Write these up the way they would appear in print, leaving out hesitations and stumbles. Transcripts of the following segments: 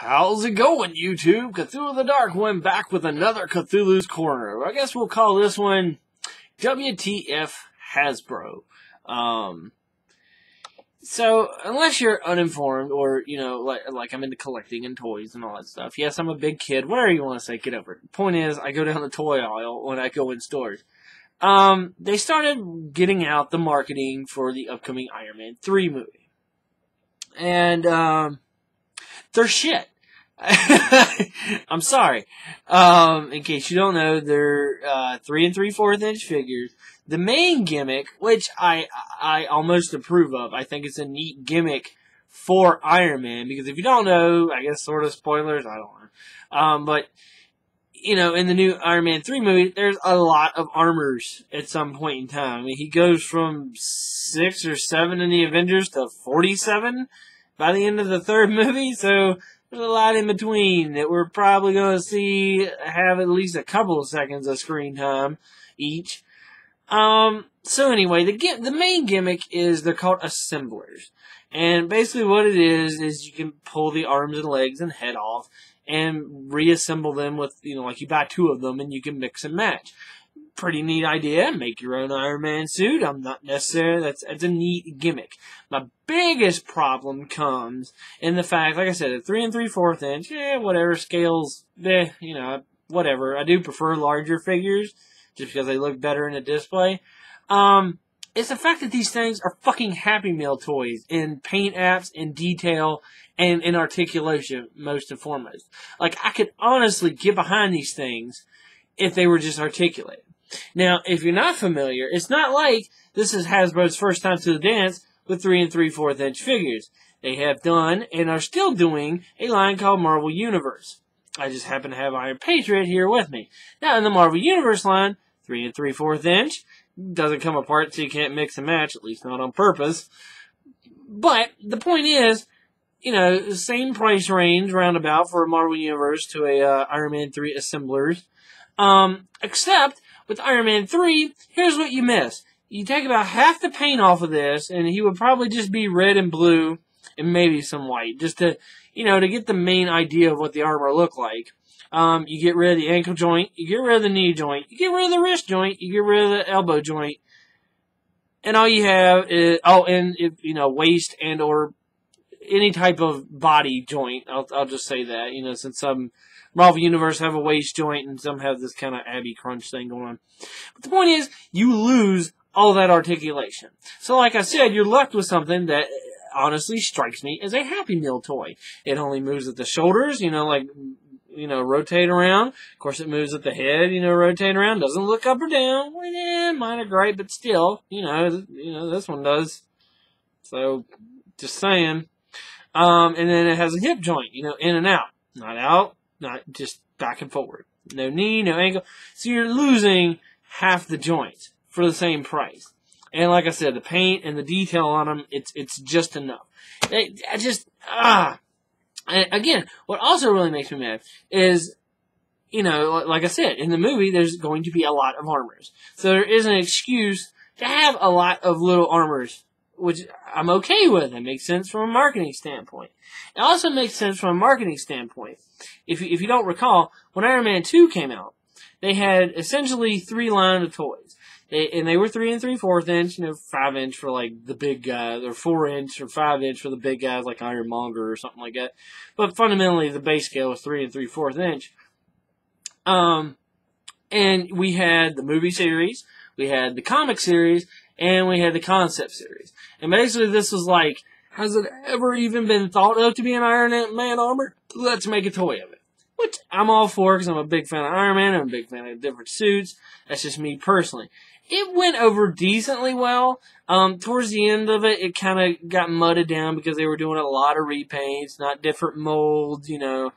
How's it going, YouTube? Cthulhu the Dark went back with another Cthulhu's Corner. I guess we'll call this one WTF Hasbro. So, unless you're uninformed or, you know, like I'm into collecting and toys and all that stuff. Yes, I'm a big kid. Whatever you want to say, get over it. Point is, I go down the toy aisle when I go in stores. They started getting out the marketing for the upcoming Iron Man 3 movie. And, they're shit. I'm sorry. In case you don't know, they're 3 3/4 inch figures. The main gimmick, which I almost approve of, I think it's a neat gimmick for Iron Man, because if you don't know, I guess sort of spoilers, I don't know. But, you know, in the new Iron Man 3 movie, there's a lot of armors at some point in time. I mean, he goes from 6 or 7 in the Avengers to 47 by the end of the third movie, so there's a lot in between that we're probably going to see have at least a couple of seconds of screen time each. So anyway, the main gimmick is they're called assemblers. And basically what it is you can pull the arms and legs and head off and reassemble them with, you know, like you buy 2 of them and you can mix and match. Pretty neat idea. Make your own Iron Man suit. I'm not necessarily, that's a neat gimmick. My biggest problem comes in the fact, like I said, at 3 3/4 inch, whatever, scales, you know, whatever. I do prefer larger figures, just because they look better in a display. It's the fact that these things are fucking Happy Meal toys in paint apps, in detail, and in articulation, most and foremost. Like, I could honestly get behind these things if they were just articulated. Now, if you're not familiar, it's not like this is Hasbro's first time to the dance with 3 3/4 inch figures. They have done, and are still doing, a line called Marvel Universe. I just happen to have Iron Patriot here with me. Now, in the Marvel Universe line, 3 3/4 inch, doesn't come apart so you can't mix and match, at least not on purpose. But, the point is, you know, same price range, roundabout, for a Marvel Universe to a Iron Man 3 assemblers. Except, with Iron Man 3, here's what you miss. You take about half the paint off of this, and he would probably just be red and blue, and maybe some white, just to, you know, to get the main idea of what the armor looked like. You get rid of the ankle joint, you get rid of the knee joint, you get rid of the wrist joint, you get rid of the elbow joint, and all you have is, and, you know, waist and or any type of body joint. I'll just say that, you know, since some Marvel Universe have a waist joint and some have this kind of Abby Crunch thing going on. But the point is, you lose all that articulation. So like I said, you're left with something that honestly strikes me as a Happy Meal toy. It only moves at the shoulders, you know, like, you know, rotate around. Of course, it moves at the head, you know, rotate around. Doesn't look up or down. Well, yeah, mine are great, but still, you know, this one does. So, just saying. And then it has a hip joint, you know, in and out. Not out, not just back and forward. No knee, no ankle. So you're losing half the joints for the same price. And like I said, the paint and the detail on them, it's just enough. And again, what also really makes me mad is, you know, like I said, in the movie, there's going to be a lot of armors. So there is an excuse to have a lot of little armors, which I'm okay with. It makes sense from a marketing standpoint. It also makes sense from a marketing standpoint. If you don't recall, when Iron Man 2 came out, they had essentially 3 lines of toys. They were 3 3/4 inch, you know, 5 inch for like the big guys, or 4 inch or 5 inch for the big guys like Ironmonger or something like that. But fundamentally, the base scale was 3 3/4 inch. And we had the movie series, we had the comic series, and we had the concept series. And basically this was like, has it ever even been thought of to be an Iron Man armor? Let's make a toy of it. Which I'm all for, because I'm a big fan of Iron Man, I'm a big fan of different suits. That's just me personally. It went over decently well. Towards the end of it, it kind of got mudded down because they were doing a lot of repaints, not different molds, you know.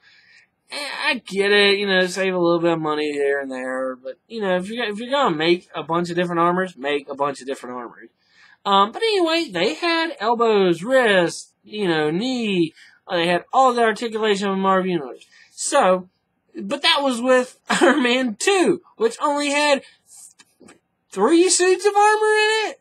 I get it, you know, save a little bit of money here and there, but, you know, if you're gonna make a bunch of different armors, make a bunch of different armors. But anyway, they had elbows, wrists, you know, knee, they had all the articulation of Marvel Universe. So, but that was with Iron Man 2, which only had 3 suits of armor in it?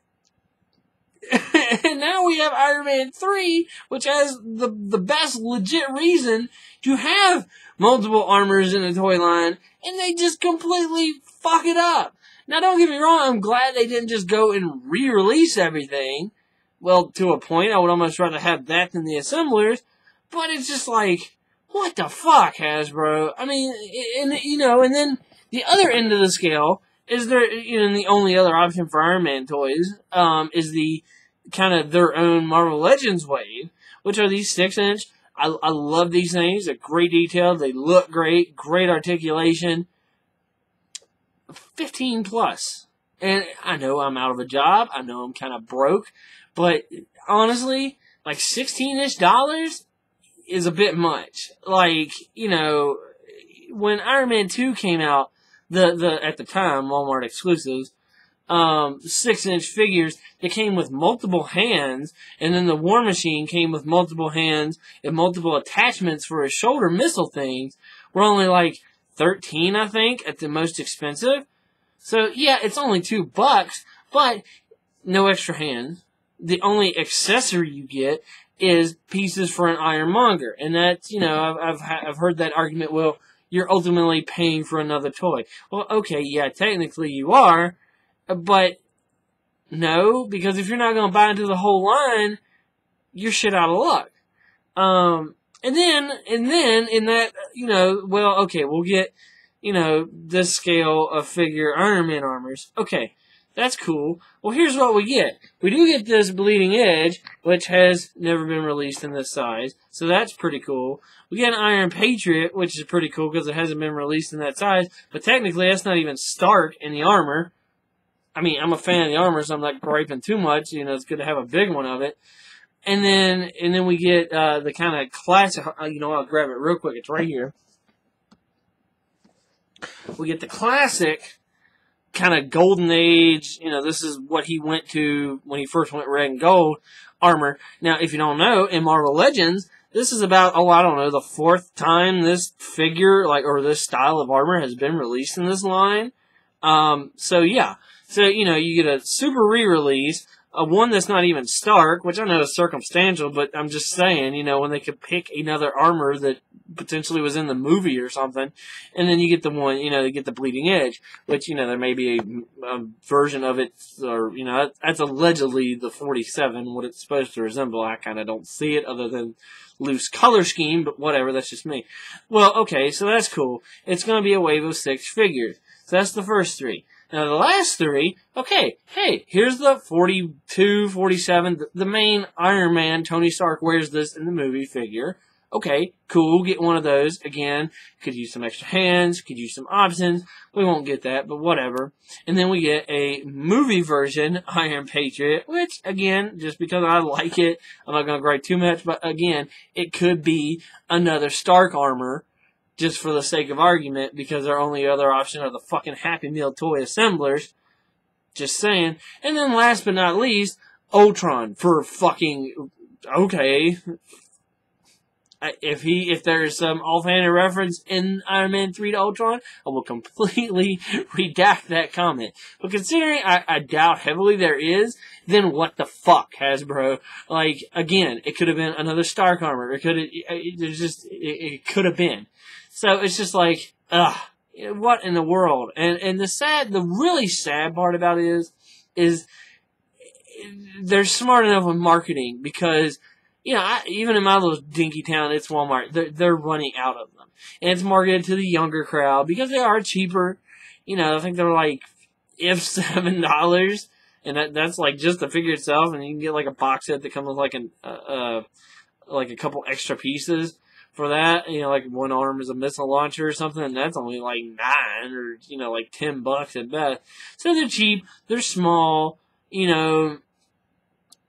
And now we have Iron Man 3, which has the best legit reason to have multiple armors in a toy line, and they just completely fuck it up. Now, don't get me wrong, I'm glad they didn't just go and re-release everything. Well, to a point, I would almost rather have that than the assemblers, but it's just like, what the fuck, Hasbro? I mean, and then the other end of the scale is the only other option for Iron Man toys, is the kind of their own Marvel Legends wave, which are these 6-inch. I love these things. They're great detail. They look great. Great articulation. 15 plus. And I know I'm out of a job. I know I'm kind of broke. But honestly, like $16-ish is a bit much. Like, when Iron Man 2 came out, at the time, Walmart exclusives, 6-inch figures that came with multiple hands, and then the War Machine came with multiple hands and multiple attachments for his shoulder missile things, were only like 13, I think, at the most expensive. So yeah, it's only $2, but no extra hands. The only accessory you get is pieces for an ironmonger, and that's, I've heard that argument. Well, you're ultimately paying for another toy. Well, okay, yeah, technically you are, but no, because if you're not going to buy into the whole line, you're shit out of luck. And then in that, well, okay, we'll get, this scale of figure Iron Man armors. Okay, that's cool. Well, here's what we get. We do get this Bleeding Edge, which has never been released in this size, so that's pretty cool. We get an Iron Patriot, which is pretty cool because it hasn't been released in that size, but technically that's not even Stark in the armor. I mean, I'm a fan of the armor, so I'm not griping too much. It's good to have a big one of it. And then we get the kind of classic. I'll grab it real quick. It's right here. We get the classic kind of golden age. This is what he went to when he first went red and gold armor. Now, if you don't know, in Marvel Legends, this is about, the 4th time this figure, or this style of armor has been released in this line. So yeah. So, you get a super re-release, one that's not even Stark, which I know is circumstantial, but I'm just saying, when they could pick another armor that potentially was in the movie or something, and then you get the one, you get the Bleeding Edge, which, there may be a version of it, or, that's allegedly the 47, what it's supposed to resemble. I kind of don't see it other than loose color scheme, but whatever, that's just me. Well, okay, so that's cool. It's going to be a wave of 6 figures. So that's the first 3. Now, the last 3, okay, hey, here's the 42, 47, the main Iron Man, Tony Stark wears this in the movie figure. Okay, cool, get one of those. Again, could use some extra hands, could use some options. We won't get that, but whatever. And then we get a movie version Iron Patriot, which, again, just because I like it, I'm not going to gripe too much, but again, it could be another Stark armor, just for the sake of argument, because our only other option are the fucking Happy Meal toy assemblers. Just saying. And then last but not least, Ultron for fucking, okay. If there's some offhanded reference in Iron Man 3 to Ultron, I will completely redact that comment. But considering I doubt heavily there is, then what the fuck, Hasbro? Like, again, it could have been another Stark armor. It could have been. So it's just like, what in the world? And the really sad part about it is they're smart enough with marketing because, even in my little dinky town, it's Walmart, they're running out of them. And it's marketed to the younger crowd because they are cheaper. I think they're like, if $7. And that's like just the figure itself. And you can get like a box set that comes with like a couple extra pieces. For that, like one arm is a missile launcher or something, and that's only like $9 or, like $10 at best. So they're cheap, they're small, and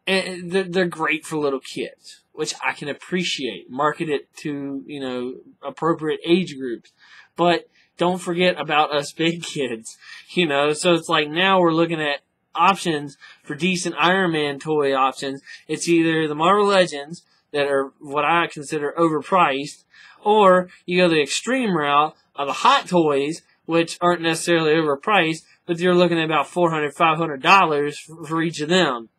they're great for little kids, which I can appreciate. Market it to, appropriate age groups. But don't forget about us big kids, so it's like now we're looking at options for decent Iron Man toy options. It's either the Marvel Legends, that are what I consider overpriced, or you go the extreme route of the Hot Toys, which aren't necessarily overpriced, but you're looking at about $400, $500 for each of them.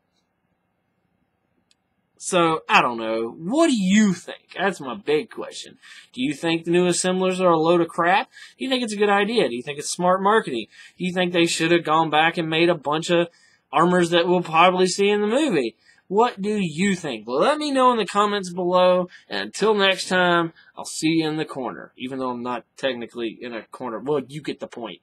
So, I don't know. What do you think? That's my big question. Do you think the new assemblers are a load of crap? Do you think it's a good idea? Do you think it's smart marketing? Do you think they should have gone back and made a bunch of armors that we'll probably see in the movie? What do you think? Well, let me know in the comments below. And until next time, I'll see you in the corner. Even though I'm not technically in a corner. Well, you get the point.